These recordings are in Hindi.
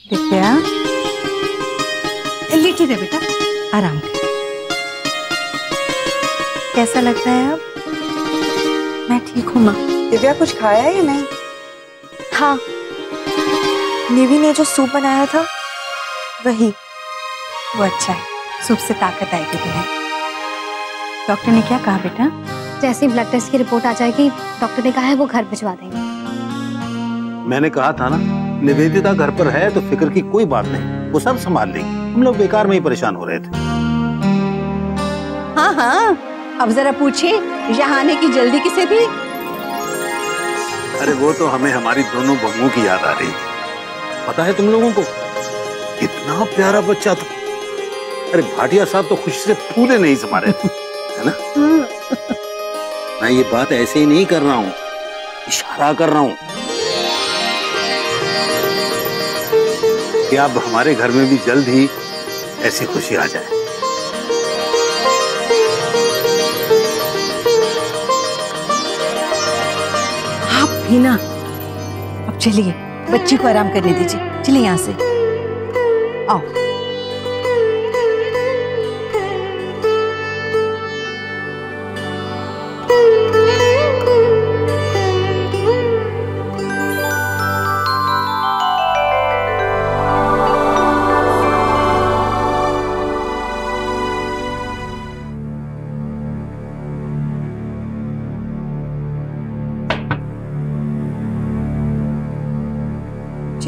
दिव्या, लेटी रहे बेटा, आराम कर। कैसा लग रहा है अब? मैं ठीक हूँ माँ। दिव्या कुछ खाया है या नहीं? हाँ, निवी ने जो सूप बनाया था वही। वो अच्छा है, सूप से ताकत आएगी तुम्हें। डॉक्टर ने क्या कहा बेटा? जैसे ही ब्लड टेस्ट की रिपोर्ट आ जाएगी, डॉक्टर ने कहा है वो घर भिजवा देंगे। मैंने कहा था ना, निवेदिता घर पर है तो फिक्र की कोई बात नहीं, वो सब संभाल लेगी। हम लोग बेकार में ही परेशान हो रहे थे। हाँ हाँ, अब जरा पूछिए यहाँ आने की जल्दी किसे थी? अरे वो तो हमें हमारी दोनों बहुओं की याद आ रही थी। पता है तुम लोगों को, कितना प्यारा बच्चा था। अरे भाटिया साहब तो खुशी से फूले नहीं समा रहे थे, है ना? मैं ये बात ऐसे ही नहीं कर रहा हूँ, इशारा कर रहा हूँ कि अब हमारे घर में भी जल्द ही ऐसी खुशी आ जाए। आप भी ना। अब चलिए, बच्ची को आराम करने दीजिए। चलिए यहाँ से, आओ।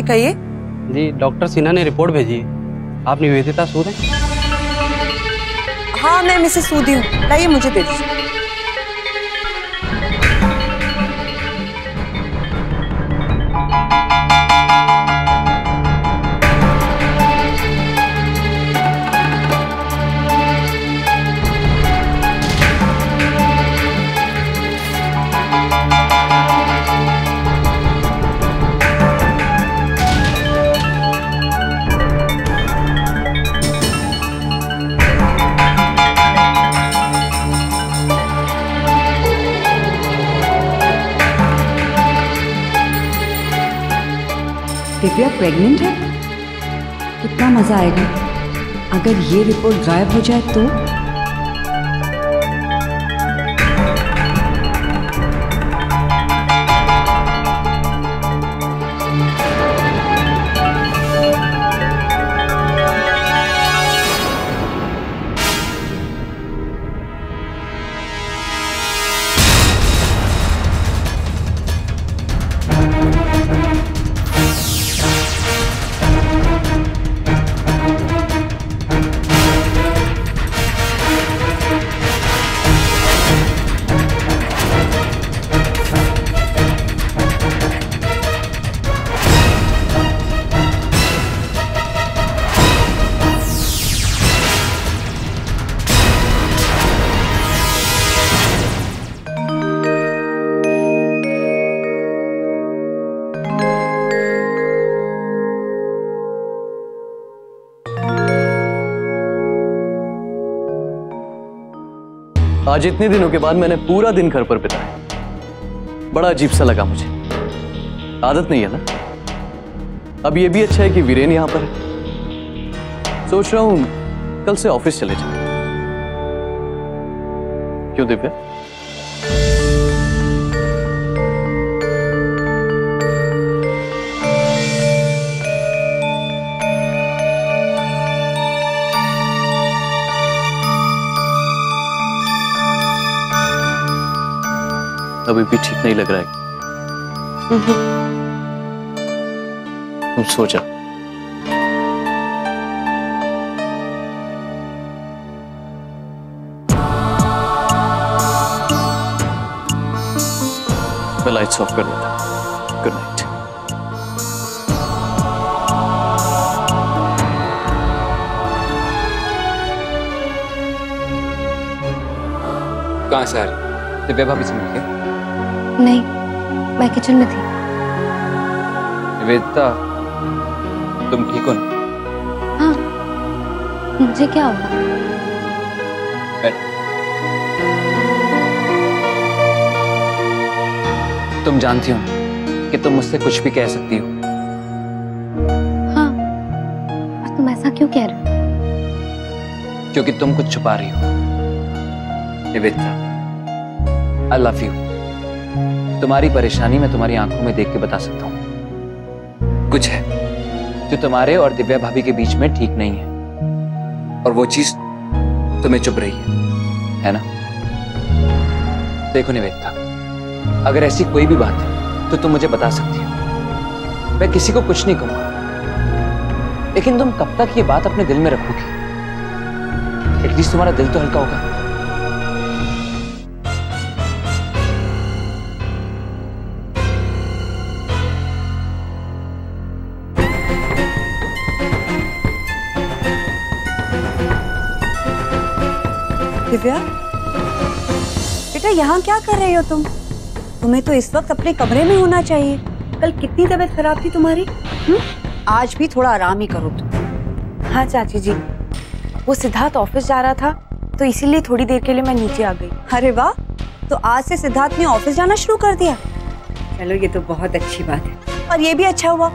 कहिए। जी, डॉक्टर सिन्हा ने रिपोर्ट भेजी है। आप निवेदिता सूद हैं? हाँ, मैं मिसेस सूदी हूँ। लाइए, मुझे दे दीजिए। दिव्या प्रेग्नेंट है? कितना मजा आएगा अगर ये रिपोर्ट गायब हो जाए तो। आज इतने दिनों के बाद मैंने पूरा दिन घर पर बिताया। बड़ा अजीब सा लगा मुझे। आदत नहीं है ना। अब ये भी अच्छा है कि वीरेन यहां पर है। सोच रहा हूं कल से ऑफिस चले जाऊं। क्यों दिव्या? अभी भी ठीक नहीं लग रहा है। तुम सो जाओ। मैं लाइट्स ऑफ कर देता हूं। Good night. कहाँ से आ रही? दिव्या भाभी से मिल गए? नहीं, मैं किचन में थी। निवेदिता, तुम ठीक हो ना? हाँ, मुझे क्या होगा? तुम जानती हो कि तुम मुझसे कुछ भी कह सकती हो। हाँ, ऐसा क्यों कह रहे हो? क्योंकि तुम कुछ छुपा रही हो निवेदिता। I love you. तुम्हारी परेशानी मैं तुम्हारी आंखों में देख के बता सकता हूँ। कुछ है जो तुम्हारे और दिव्या भाभी के बीच में ठीक नहीं है, और वो चीज तुम्हें चुभ रही है ना? देखो निवेदिता, अगर ऐसी कोई भी बात है तो तुम मुझे बता सकती हो। मैं किसी को कुछ नहीं कहूंगा, लेकिन तुम कब तक ये बात अपने दिल में रखोगी? एटलीस्ट तुम्हारा दिल तो हल्का होगा। दिव्या, बेटा यहाँ क्या कर रही हो तुम? तुम्हें तो इस वक्त अपने कमरे में होना चाहिए। कल कितनी तबीयत खराब थी तुम्हारी? आज भी थोड़ा आराम ही करो तुम। हाँ चाची जी, वो सिद्धार्थ ऑफिस जा रहा था तो इसीलिए थोड़ी देर के लिए मैं नीचे आ गई। अरे वाह, तो आज से सिद्धार्थ ने ऑफिस जाना शुरू कर दिया। चलो ये तो बहुत अच्छी बात है, और ये भी अच्छा हुआ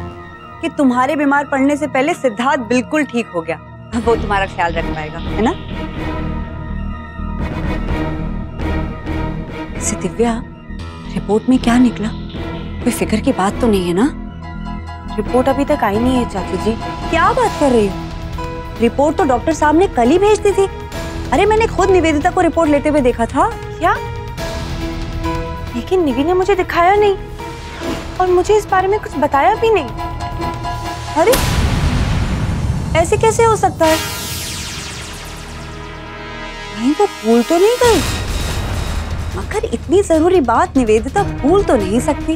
कि तुम्हारे बीमार पड़ने से पहले सिद्धार्थ बिल्कुल ठीक हो गया। अब वो तुम्हारा ख्याल रख पाएगा, है ना? दिव्या, रिपोर्ट में क्या निकला? कोई फिक्र की बात तो नहीं है ना? रिपोर्ट अभी तक आई नहीं है चाची जी। क्या बात कर रही हो? रिपोर्ट तो डॉक्टर साहब ने कल ही भेज दी थी। अरे मैंने खुद निवेदिता को रिपोर्ट लेते हुए देखा था। क्या? लेकिन निवी ने मुझे दिखाया नहीं और मुझे इस बारे में कुछ बताया भी नहीं। अरे ऐसे कैसे हो सकता है? कहीं वो भूल तो नहीं गई? मगर इतनी जरूरी बात निवेदिता भूल तो नहीं सकती।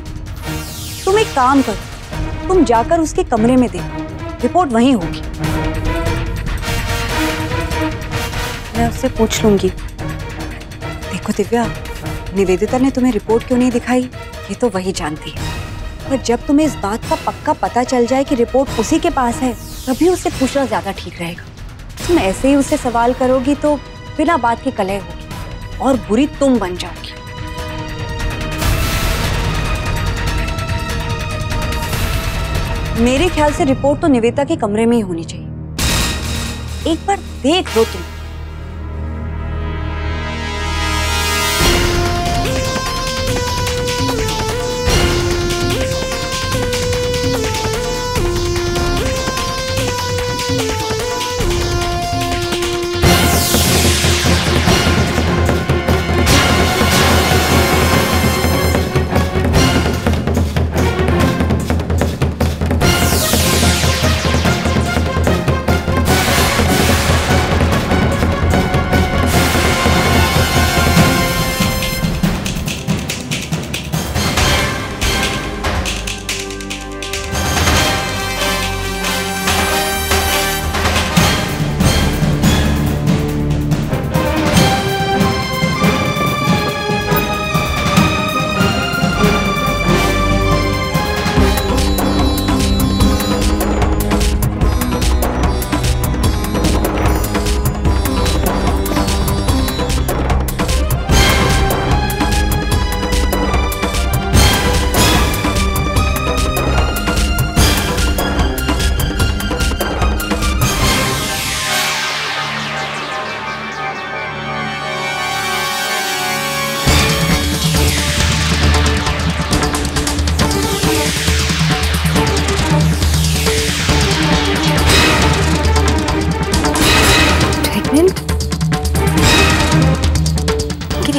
तुम एक काम करो, तुम जाकर उसके कमरे में देखो, रिपोर्ट वहीं होगी। मैं उससे पूछ लूंगी। देखो दिव्या, निवेदिता ने तुम्हें रिपोर्ट क्यों नहीं दिखाई ये तो वही जानती है, पर जब तुम्हें इस बात का पक्का पता चल जाए कि रिपोर्ट उसी के पास है, तभी उससे पूछना ज्यादा ठीक रहेगा। तुम ऐसे ही उससे सवाल करोगी तो बिना बात के कलह होगी और बुरी तुम बन जाओगी। मेरे ख्याल से रिपोर्ट तो निवेदिता के कमरे में ही होनी चाहिए। एक बार देख लो तुम।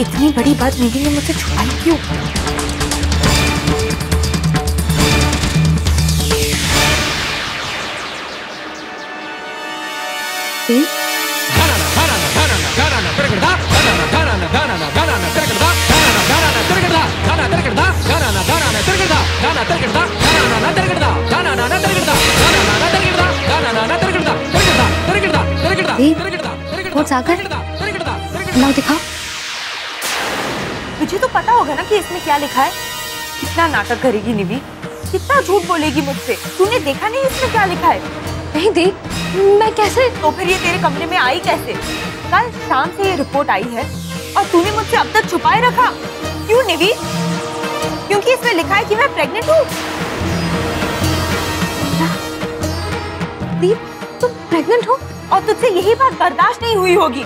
इतनी बड़ी बात निधि ने मुझसे छुपाई क्यों? सागर, लाओ दिखाओ। तुझे तो पता होगा ना कि इसमें क्या लिखा है। कितना नाटक करेगी निवी, कितना झूठ बोलेगी मुझसे। तूने देखा नहीं इसमें क्या लिखा है? नहीं देख, मैं कैसे? तो फिर ये तेरे कमरे में आई कैसे? कल शाम से ये रिपोर्ट आई है और तूने मुझसे अब तक छुपाए रखा। क्यों निवी? क्योंकि इसमें लिखा है कि मैं प्रेग्नेंट हूँ। दीप, तुम प्रेग्नेंट हो? और तुझसे यही बात बर्दाश्त नहीं हुई होगी,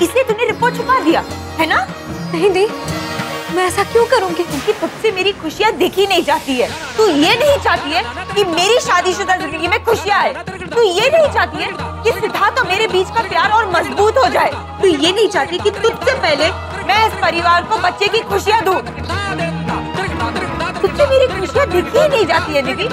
इसलिए तूने रिपोर्ट छुपा दिया है ना? नहीं दी, मैं ऐसा क्यों करूंगी? क्योंकि तुझसे मेरी खुशियाँ देखी नहीं जाती है। तू ये नहीं चाहती है कि मेरी शादीशुदा जिंदगी में खुशियाँ आए। तू ये नहीं चाहती है कि सिद्धार्थ और मेरे बीच का प्यार और मजबूत हो जाए। तू ये नहीं चाहती कि तुझसे पहले मैं इस परिवार को बच्चे की खुशियाँ दूं। तुझसे मेरी खुशियाँ दिखी ही नहीं जाती है निधि।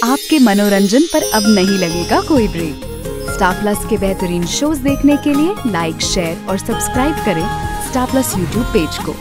आपके मनोरंजन पर अब नहीं लगेगा कोई ब्रेक। स्टार प्लस के बेहतरीन शोज देखने के लिए लाइक, शेयर और सब्सक्राइब करें स्टार प्लस यूट्यूब पेज को।